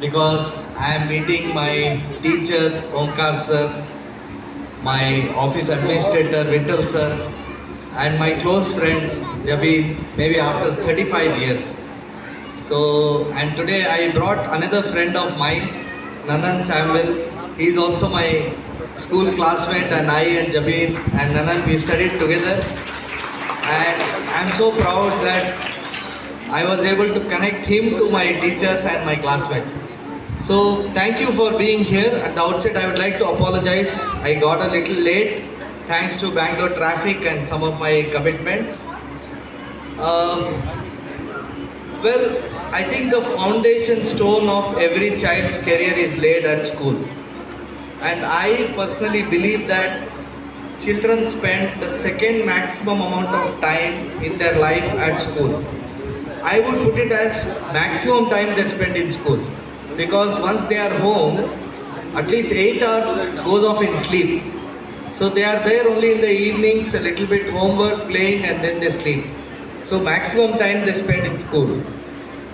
because I am meeting my teacher Omkar sir, my office administrator Vittal sir, and my close friend Jabir, maybe after 35 years. So, and today I brought another friend of mine, Nanan Samuel. He is also my school classmate, and I and Jabir and Nanan, we studied together. And I'm so proud that I was able to connect him to my teachers and my classmates. So thank you for being here. At the outset, I would like to apologize. I got a little late thanks to Bangalore traffic and some of my commitments. Um, well, I think the foundation stone of every child's career is laid at school. And I personally believe that children spend the second maximum amount of time in their life at school. I would put it as maximum time they spend in school, because once they are home, at least 8 hours goes off in sleep. So they are there only in the evenings, a little bit homework, playing, and then they sleep. So maximum time they spend in school.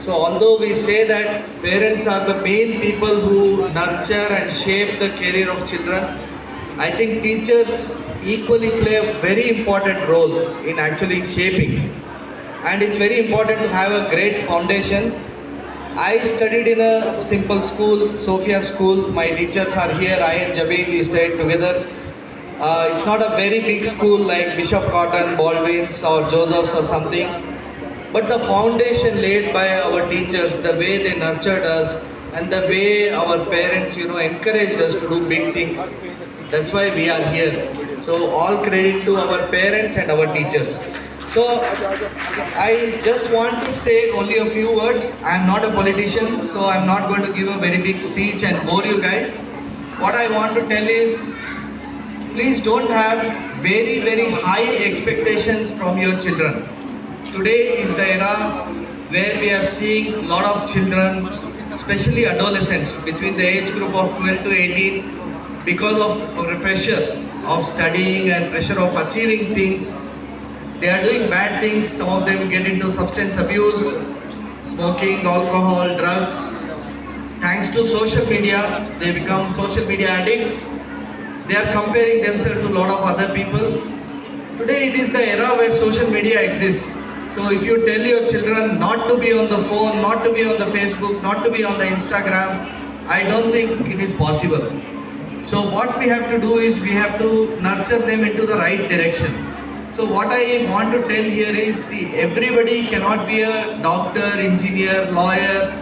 So although we say that parents are the main people who nurture and shape the career of children, I think teachers equally play a very important role in actually shaping. And it's very important to have a great foundation. I studied in a simple school, Sophia School. My teachers are here. I and Jabin, we studied together. It's not a very big school like Bishop Cotton, Baldwin's, or Joseph's or something. But the foundation laid by our teachers, the way they nurtured us, and the way our parents, encouraged us to do big things. That's why we are here. So all credit to our parents and our teachers. So I just want to say only a few words. I am not a politician, so I am not going to give a very big speech and bore you guys. What I want to tell is, please don't have very, very high expectations from your children. Today is the era where we are seeing a lot of children, especially adolescents, between the age group of 12 to 18, because of the pressure of studying and pressure of achieving things. They are doing bad things. Some of them get into substance abuse, smoking, alcohol, drugs. Thanks to social media, they become social media addicts. They are comparing themselves to a lot of other people. Today it is the era where social media exists. So if you tell your children not to be on the phone, not to be on the Facebook, not to be on the Instagram, I don't think it is possible. So what we have to do is we have to nurture them into the right direction. So what I want to tell here is, see, everybody cannot be a doctor, engineer, lawyer,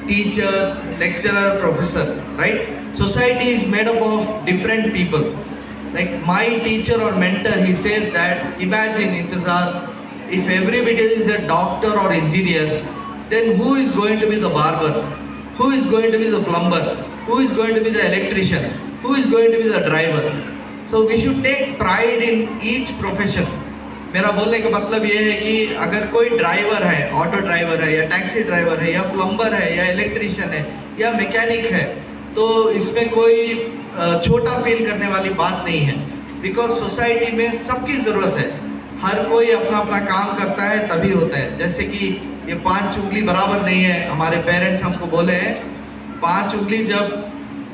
teacher, lecturer, professor, right? Society is made up of different people. Like my teacher or mentor, he says that, imagine, Intizar, if everybody is a doctor or engineer, then who is going to be the barber? Who is going to be the plumber? Who is going to be the electrician? Who is going to be the driver? So we should take pride in each profession. मेरा बोलने का मतलब ये है कि अगर कोई driver है, ऑटो ड्राइवर है, या टैक्सी ड्राइवर है, या प्लम्बर है, या इलेक्ट्रिशियन है, या मैकेनिक है, तो इसमें कोई छोटा फील करने वाली बात नहीं है. बिकॉज सोसाइटी में सबकी ज़रूरत है. हर कोई अपना अपना काम करता है तभी होता है. जैसे कि ये 5 उंगली बराबर नहीं है. हमारे पेरेंट्स हमको बोले हैं 5 उंगली जब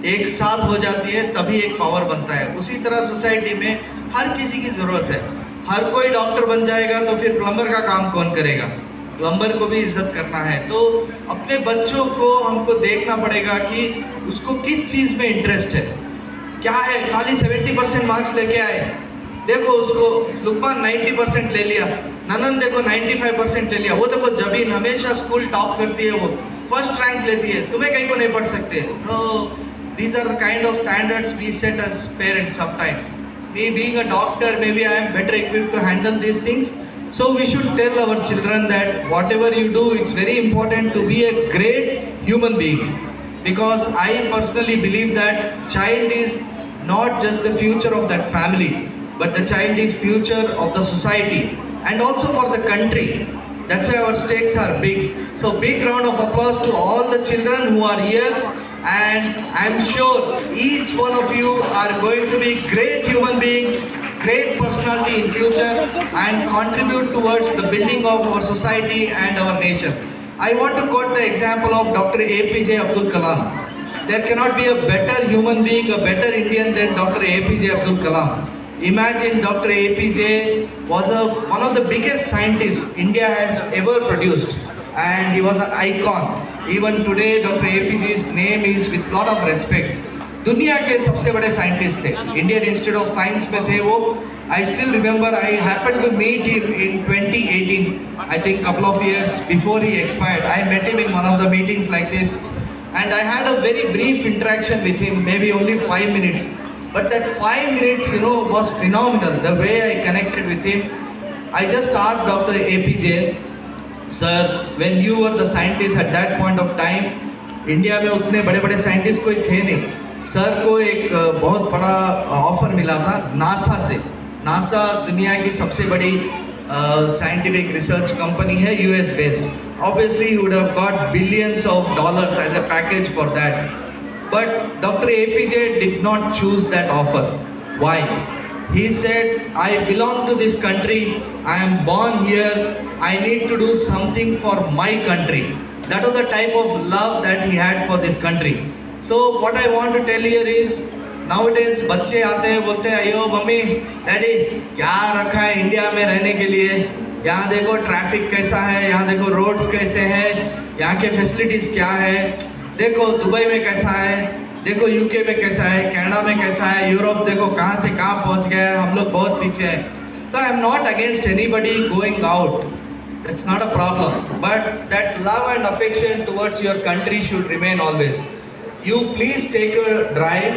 एक साथ हो जाती है तभी एक पावर बनता है. उसी तरह सोसाइटी में हर किसी की ज़रूरत है. हर कोई डॉक्टर बन जाएगा तो फिर प्लम्बर का काम कौन करेगा? प्लम्बर को भी इज्जत करना है. तो अपने बच्चों को हमको देखना पड़ेगा कि उसको किस चीज़ में इंटरेस्ट है. क्या है, खाली 70% मार्क्स लेके आए, देखो उसको लुकमान 90% ले लिया, ननन देखो 95% ले लिया, वो देखो जबीन हमेशा स्कूल टॉप करती है, वो फर्स्ट रैंक लेती है, तुम्हें कहीं को नहीं पढ़ सकते. तो these are the kind of standards we set as parents sometimes. Me being a doctor, maybe I am better equipped to handle these things. So we should tell our children that whatever you do, it's very important to be a great human being. Because I personally believe that child is not just the future of that family, but the child is future of the society and also for the country. That's why our stakes are big. So big round of applause to all the children who are here. And I'm sure each one of you are going to be great human beings, great personality in future, and contribute towards the building of our society and our nation. I want to quote the example of Dr. APJ Abdul Kalam. There cannot be a better human being, a better Indian than Dr. APJ Abdul Kalam. Imagine Dr. APJ was one of the biggest scientists India has ever produced, and he was an icon. Even today, Dr. APJ's name is with lot of respect. दुनिया के सबसे बड़े scientist थे, Indian institute of science में थे वो. I still remember I happened to meet him in 2018. I think couple of years before he expired. I met him in one of the meetings like this, and I had a very brief interaction with him, maybe only 5 minutes. But that 5 minutes, was phenomenal. The way I connected with him, I just asked Dr. APJ, sir, when you were the scientist at that point of time, India में उतने बड़े बड़े scientist कोई थे नहीं. Sir को एक बहुत बड़ा ऑफर मिला था नासा से. नासा दुनिया की सबसे बड़ी साइंटिफिक रिसर्च कंपनी है, US based. Obviously, he would have got billions of dollars as a package for that. But Dr. APJ did not choose that offer. Why? He said, I belong to this country, I am born here, I need to do something for my country. That was the type of love that he had for this country. So what I want to tell here is, nowadays बच्चे आते हैं बोलते हैं, अयो mummy daddy क्या रखा है India में रहने के लिए, यहाँ देखो ट्रैफिक कैसा है, यहाँ देखो रोड्स कैसे हैं, यहाँ के फैसिलिटीज़ क्या है, देखो दुबई में कैसा है, देखो यूके में कैसा है, कनाडा में कैसा है, यूरोप देखो कहाँ से कहाँ पहुँच गया है, हम लोग बहुत पीछे हैं. तो I am not against anybody going out, it's not a problem, but that love and affection towards your country should remain always. You please take a drive.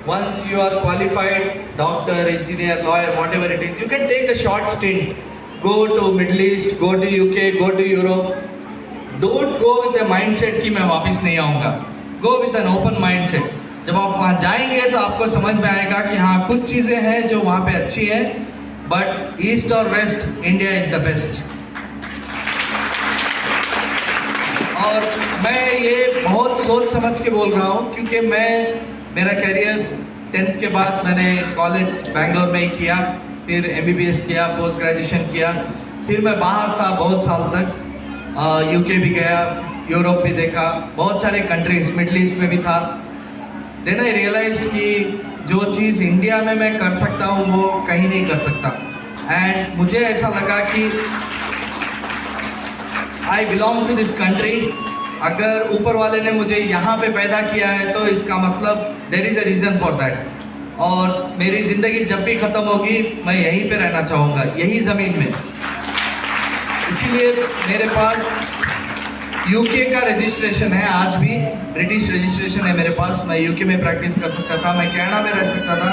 Once you are qualified, doctor, engineer, lawyer, whatever it is, you can take a short stint. Go to Middle East, go to UK, go to Europe. Don't go with the mindset कि मैं वापस नहीं आऊँगा. Go with an open mindset. जब आप वहाँ जाएंगे तो आपको समझ में आएगा कि हाँ कुछ चीज़ें हैं जो वहाँ पे अच्छी हैं, but East और West, India is the best. और मैं ये बहुत सोच समझ के बोल रहा हूँ क्योंकि मेरा कैरियर 10th के बाद मैंने कॉलेज बैंगलोर में ही किया, फिर MBBS किया, पोस्ट ग्रेजुएशन किया, फिर मैं बाहर था बहुत साल तक, UK भी गया, यूरोप भी देखा, बहुत सारे कंट्रीज, मिडल ईस्ट में भी था. देन आई रियलाइज्ड कि जो चीज़ इंडिया में मैं कर सकता हूँ वो कहीं नहीं कर सकता. एंड मुझे ऐसा लगा कि I belong to this country. अगर ऊपर वाले ने मुझे यहाँ पे पैदा किया है तो इसका मतलब there is a reason for that. और मेरी ज़िंदगी जब भी ख़त्म होगी मैं यहीं पे रहना चाहूँगा, यही ज़मीन में. इसीलिए मेरे पास यूके का रजिस्ट्रेशन है, आज भी ब्रिटिश रजिस्ट्रेशन है मेरे पास. मैं यूके में प्रैक्टिस कर सकता था, मैं कनाडा में रह सकता था,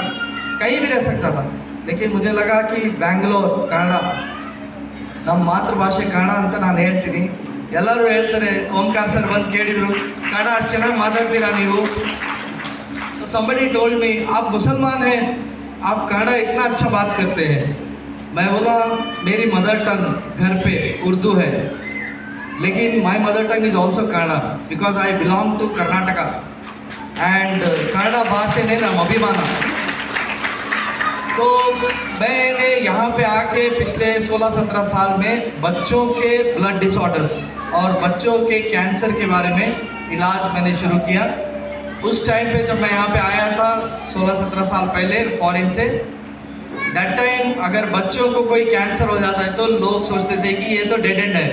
कहीं भी रह सकता था. लेकिन मुझे लगा कि बैंगलोर, कनाडा, ನಮ್ಮ ಮಾತೃಭಾಷೆ ಕನ್ನಡ ಅಂತ ನಾನು ಹೇಳ್ತೀನಿ. ಎಲ್ಲರೂ ಹೇಳ್ತಾರೆ ಓಂಕಾರ ಸರ್ ಬಂದು ಕೇಳಿದರು, ಕನ್ನಡ ಅಷ್ಟು ಚೆನ್ನಾಗಿ ಮಾತಾಡ್ತೀರಾ ನೀವು. तो somebody told me, आप मुसलमान हैं, आप कन्नड़ा इतना अच्छा बात करते हैं. मैं बोला मेरी मदर टंग घर पे उर्दू है, लेकिन my mother tongue is also Kannada because I belong to Karnataka and Kannada भाषेने ನಮ್ಮ ಅಭಿಮಾನ. तो मैंने यहाँ पे आके पिछले 16-17 साल में बच्चों के ब्लड डिसऑर्डर्स और बच्चों के कैंसर के बारे में इलाज मैंने शुरू किया. उस टाइम पे जब मैं यहाँ पे आया था 16-17 साल पहले फॉरेन से, दैट टाइम अगर बच्चों को कोई कैंसर हो जाता है तो लोग सोचते थे कि ये तो डेड एंड है,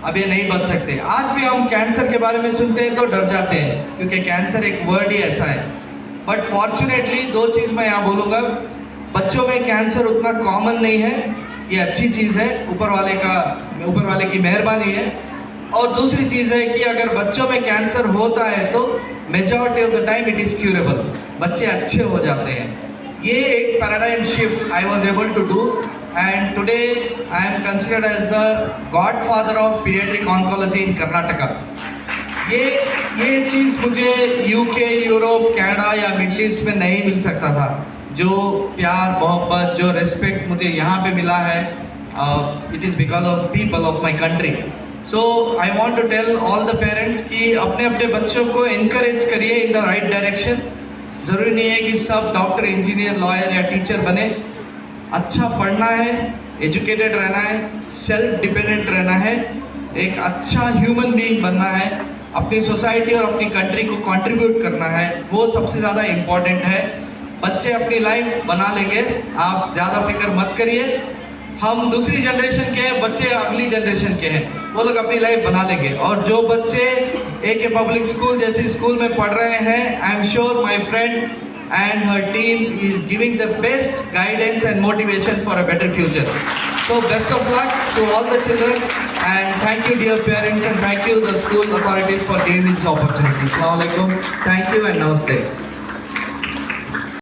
अब ये नहीं बच सकते. आज भी हम कैंसर के बारे में सुनते हैं तो डर जाते हैं क्योंकि कैंसर एक वर्ड ही ऐसा है. बट फॉर्चुनेटली दो चीज़ मैं यहाँ बोलूँगा, बच्चों में कैंसर उतना कॉमन नहीं है, ये अच्छी चीज़ है, ऊपर वाले की मेहरबानी है. और दूसरी चीज़ है कि अगर बच्चों में कैंसर होता है तो majority of the time it is curable, बच्चे अच्छे हो जाते हैं. ये एक paradigm shift I was able to do and today I am considered as the godfather of paediatric oncology in Karnataka. ये चीज़ मुझे यूके, यूरोप, कनाडा या मिडल ईस्ट में नहीं मिल सकता था. जो प्यार, मोहब्बत, जो रिस्पेक्ट मुझे यहाँ पे मिला है, it is because of people of my country. So I want to tell all the parents कि अपने अपने बच्चों को इनकरेज करिए इन द राइट डायरेक्शन. ज़रूरी नहीं है कि सब डॉक्टर, इंजीनियर, लॉयर या टीचर बने. अच्छा पढ़ना है, एजुकेटेड रहना है, सेल्फ डिपेंडेंट रहना है एक अच्छा ह्यूमन बीइंग बनना है, अपनी सोसाइटी और अपनी कंट्री को कंट्रीब्यूट करना है, वो सबसे ज़्यादा इम्पॉर्टेंट है। बच्चे अपनी लाइफ बना लेंगे, आप ज़्यादा फिक्र मत करिए। हम दूसरी जनरेशन के हैं, बच्चे अगली जनरेशन के हैं, वो लोग अपनी लाइफ बना लेंगे। और जो बच्चे AK पब्लिक स्कूल जैसी स्कूल में पढ़ रहे हैं, I am sure my friend and her team is giving the best guidance and motivation for a better future. So best of luck to all the children, and thank you dear parents, and thank you the school authorities for giving this opportunity. Assalamu alaikum. Thank you and namaste.